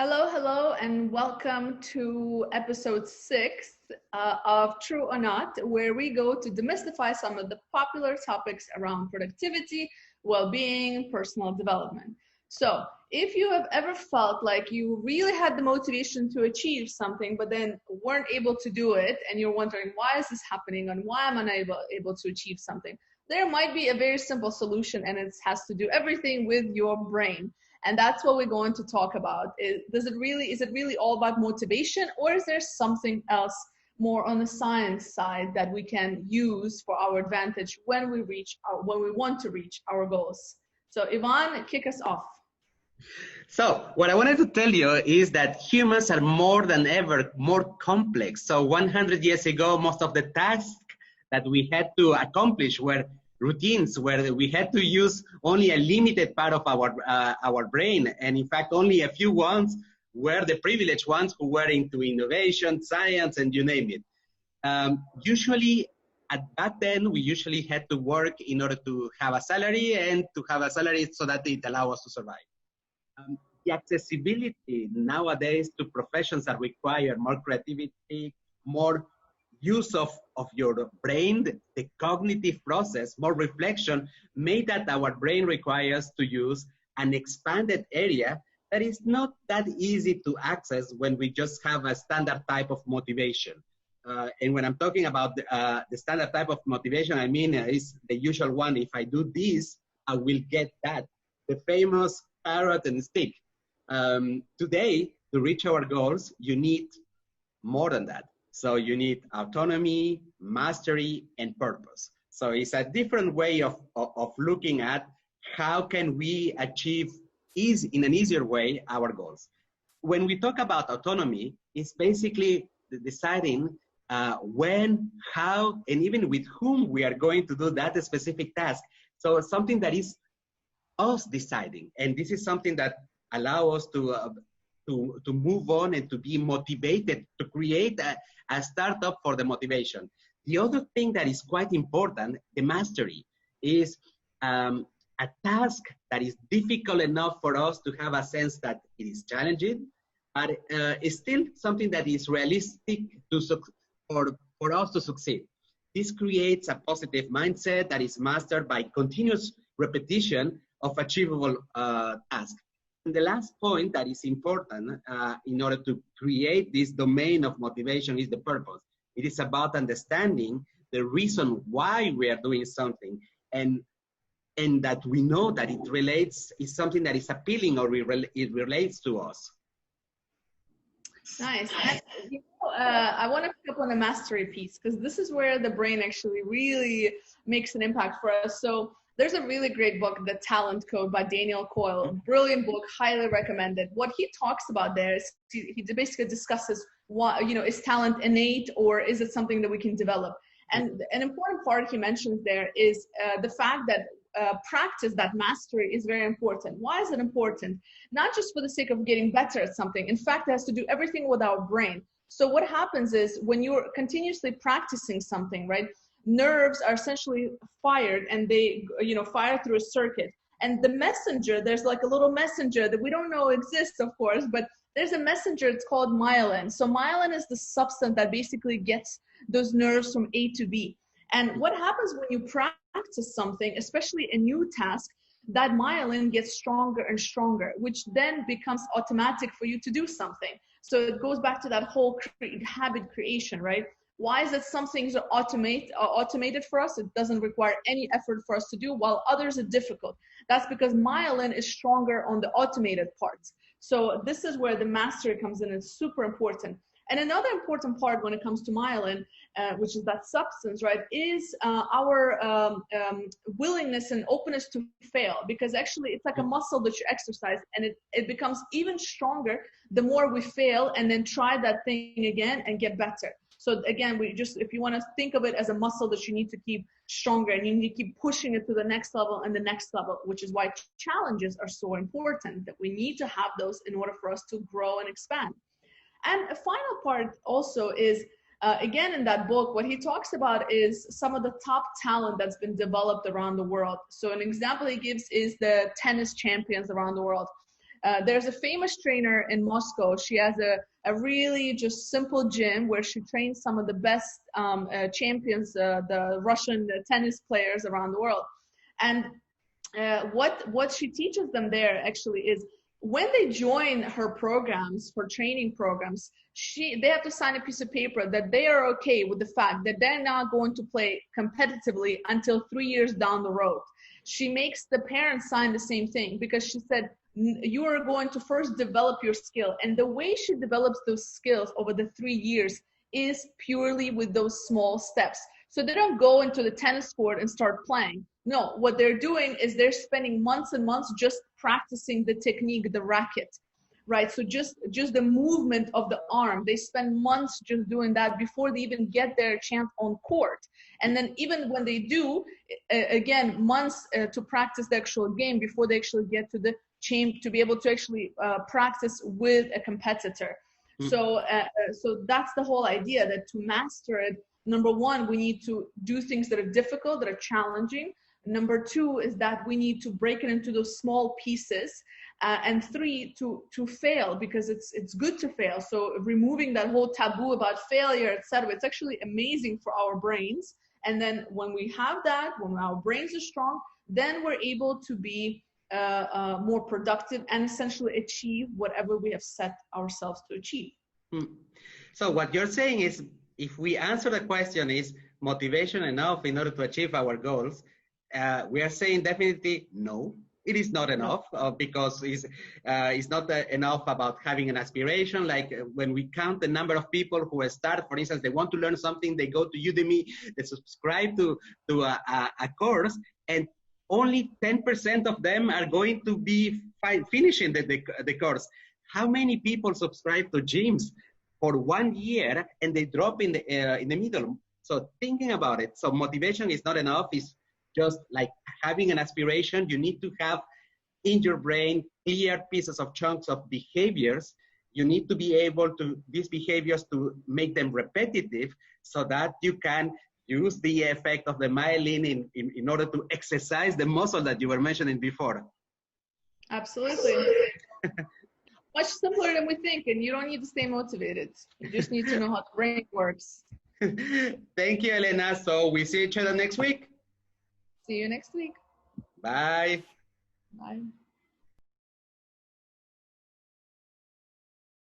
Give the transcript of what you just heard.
Hello, hello, and welcome to episode 6 of True or Not, where we go to demystify some of the popular topics around productivity, well-being, personal development. So, if you have ever felt like you really had the motivation to achieve something, but then weren't able to do it, and you're wondering why is this happening and why am I not able to achieve something, there might be a very simple solution, and it has to do everything with your brain. And that's what we're going to talk about. Is it really all about motivation, or is there something else more on the science side that we can use for our advantage when we want to reach our goals? So Ivan, kick us off. So what I wanted to tell you is that humans are more than ever more complex. So 100 years ago, most of the tasks that we had to accomplish were routines where we had to use only a limited part of our brain. And in fact, only a few ones were the privileged ones who were into innovation, science, and you name it. Usually, back then, we usually had to work in order to have a salary and to have a salary so that it allowed us to survive. The accessibility nowadays to professions that require more creativity, more use of your brain, the cognitive process, more reflection, made that our brain requires to use an expanded area that is not that easy to access when we just have a standard type of motivation. And when I'm talking about the standard type of motivation, I mean is the usual one. If I do this, I will get that. The famous carrot and stick. Today, to reach our goals, you need more than that. So you need autonomy, mastery, and purpose. So it's a different way of looking at how can we achieve in an easier way our goals. When we talk about autonomy, it's basically deciding when, how, and even with whom we are going to do that specific task. So something that is us deciding. And this is something that allows us to move on and to be motivated, to create a startup for the motivation. The other thing that is quite important, the mastery, is a task that is difficult enough for us to have a sense that it is challenging, but it's still something that is realistic for us to succeed. This creates a positive mindset that is mastered by continuous repetition of achievable tasks. And the last point that is important in order to create this domain of motivation is the purpose. It is about understanding the reason why we are doing something, and that we know that is something that is appealing or it relates to us. Nice. I want to pick up on the mastery piece, because this is where the brain actually really makes an impact for us. So there's a really great book, The Talent Code by Daniel Coyle. Brilliant book, highly recommended. What he talks about there is he basically discusses what, is talent innate or is it something that we can develop? And an important part he mentions there is the fact that practice, that mastery, is very important. Why is it important? Not just for the sake of getting better at something. In fact, it has to do everything with our brain. So what happens is when you're continuously practicing something, right? Nerves are essentially fired, and they fire through a circuit, and the messenger, there's like a little messenger that we don't know exists, of course, but there's a messenger. It's called myelin. So myelin is the substance that basically gets those nerves from A to B. And what happens when you practice something, especially a new task, that myelin gets stronger and stronger, which then becomes automatic for you to do something. So it goes back to that whole habit creation, right? Why is it some things are automated for us? It doesn't require any effort for us to do, while others are difficult. That's because myelin is stronger on the automated parts. So this is where the mastery comes in. It's super important. And another important part when it comes to myelin, which is that substance, right, is our willingness and openness to fail. Because actually it's like a muscle that you exercise, and it becomes even stronger the more we fail and then try that thing again and get better. So again, if you want to think of it as a muscle that you need to keep stronger, and you need to keep pushing it to the next level and the next level, which is why challenges are so important, that we need to have those in order for us to grow and expand. And a final part also is, again, in that book, what he talks about is some of the top talent that's been developed around the world. So an example he gives is the tennis champions around the world. There's a famous trainer in Moscow. She has a really just simple gym where she trains some of the best champions, the Russian tennis players around the world. And what she teaches them there actually is when they join her programs, for training programs, they have to sign a piece of paper that they are okay with the fact that they're not going to play competitively until 3 years down the road. She makes the parents sign the same thing because she said, you are going to first develop your skill. And the way she develops those skills over the 3 years is purely with those small steps. So they don't go into the tennis court and start playing. No, what they're doing is they're spending months and months just practicing the technique, the racket, right? So just the movement of the arm. They spend months just doing that before they even get their chance on court. And then even when they do, again, months to practice the actual game before they actually get to the to be able to actually practice with a competitor. So that's the whole idea, that to master it, number one, we need to do things that are difficult, that are challenging. Number two is that we need to break it into those small pieces. And three, to fail, because it's good to fail. So removing that whole taboo about failure, etc., it's actually amazing for our brains. And then when we have that, when our brains are strong, then we're able to be more productive and essentially achieve whatever we have set ourselves to achieve. So what you're saying is, if we answer the question, is motivation enough in order to achieve our goals? We are saying definitely no. It is not enough because it's not enough about having an aspiration. Like when we count the number of people who start, for instance, they want to learn something, they go to Udemy, they subscribe to a course, and only 10% of them are going to be finishing the course. How many people subscribe to gyms for 1 year and they drop in the middle? So thinking about it, so motivation is not enough. It's just like having an aspiration. You need to have in your brain clear pieces of chunks of behaviors. You need to be able to, these behaviors, to make them repetitive so that you can use the effect of the myelin in order to exercise the muscle that you were mentioning before. Absolutely. Much simpler than we think, and you don't need to stay motivated. You just need to know how the brain works. Thank you, Elena. So we see each other next week. See you next week. Bye. Bye.